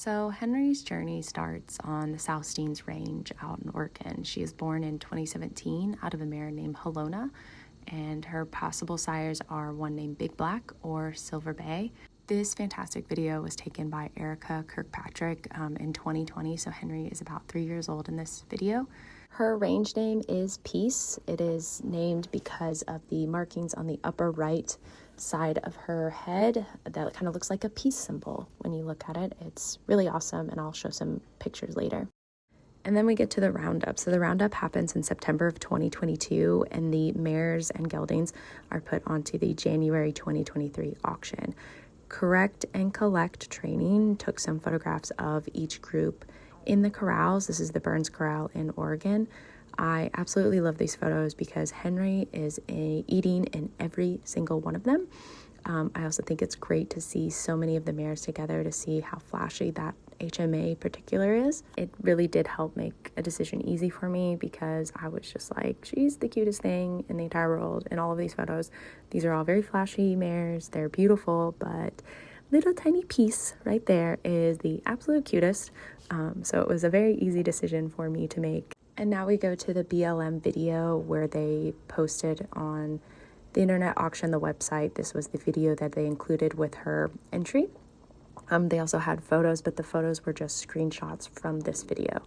So Henry's journey starts on the South Steens Range out in Oregon. She is born in 2017 out of a mare named Helona, and her possible sires are one named Big Black or Silver Bay. This fantastic video was taken by Erica Kirkpatrick in 2020, so Henry is about 3 years old in this video. Her range name is Peace. It is named because of the markings on the upper right side of her head that kind of looks like a peace symbol when you look at it. It's really awesome, and I'll show some pictures later. And then we get to the roundup. So the roundup happens in September of 2022, and the mares and geldings are put onto the January 2023 auction. Correct and collect training took some photographs of each group in the corrals. This is the Burns Corral in Oregon. I absolutely love these photos because Henry is eating in every single one of them. I also think it's great to see so many of the mares together to see how flashy that HMA particular is. It really did help make a decision easy for me because I was just like, she's the cutest thing in the entire world in all of these photos. These are all very flashy mares. They're beautiful, but little tiny Peace right there is the absolute cutest. So it was a very easy decision for me to make. And now we go to the BLM video where they posted on the internet auction, the website. This was the video that they included with her entry. They also had photos, but the photos were just screenshots from this video.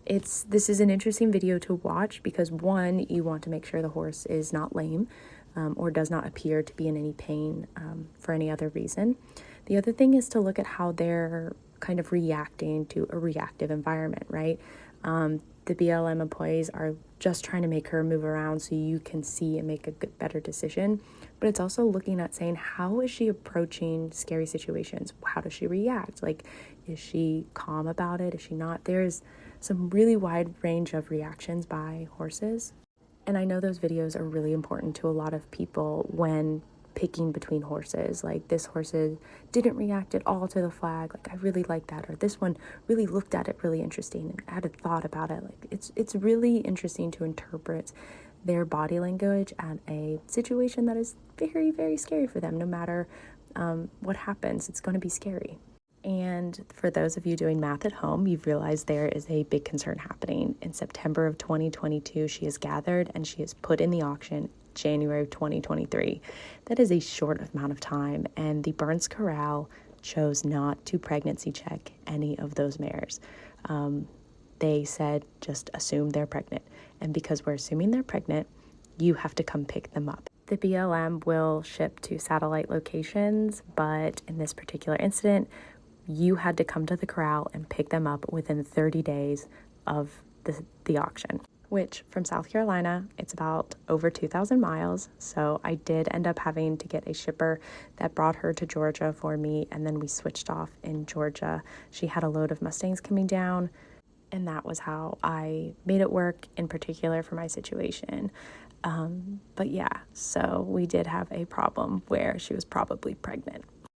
This is an interesting video to watch because, one, you want to make sure the horse is not lame or does not appear to be in any pain for any other reason. The other thing is to look at how they're kind of reacting to a reactive environment, right? The BLM employees are just trying to make her move around so you can see and make a better decision. But it's also looking at saying, how is she approaching scary situations? How does she react? Like, is she calm about it? Is she not? There's some really wide range of reactions by horses. And I know those videos are really important to a lot of people when picking between horses. Like, this horse didn't react at all to the flag. Like, I really like that. Or this one really looked at it really interesting and added thought about it. Like, it's really interesting to interpret their body language at a situation that is very, very scary for them. No matter what happens, it's going to be scary. And for those of you doing math at home, you've realized there is a big concern happening. In September of 2022, she is gathered and she is put in the auction January of 2023. That is a short amount of time, and the Burns Corral chose not to pregnancy check any of those mares. They said, just assume they're pregnant. And because we're assuming they're pregnant, you have to come pick them up. The BLM will ship to satellite locations, but in this particular incident, you had to come to the corral and pick them up within 30 days of the auction, which from South Carolina, it's about over 2,000 miles. So I did end up having to get a shipper that brought her to Georgia for me, and then we switched off in Georgia. She had a load of Mustangs coming down, and that was how I made it work in particular for my situation. But yeah, so we did have a problem where she was probably pregnant.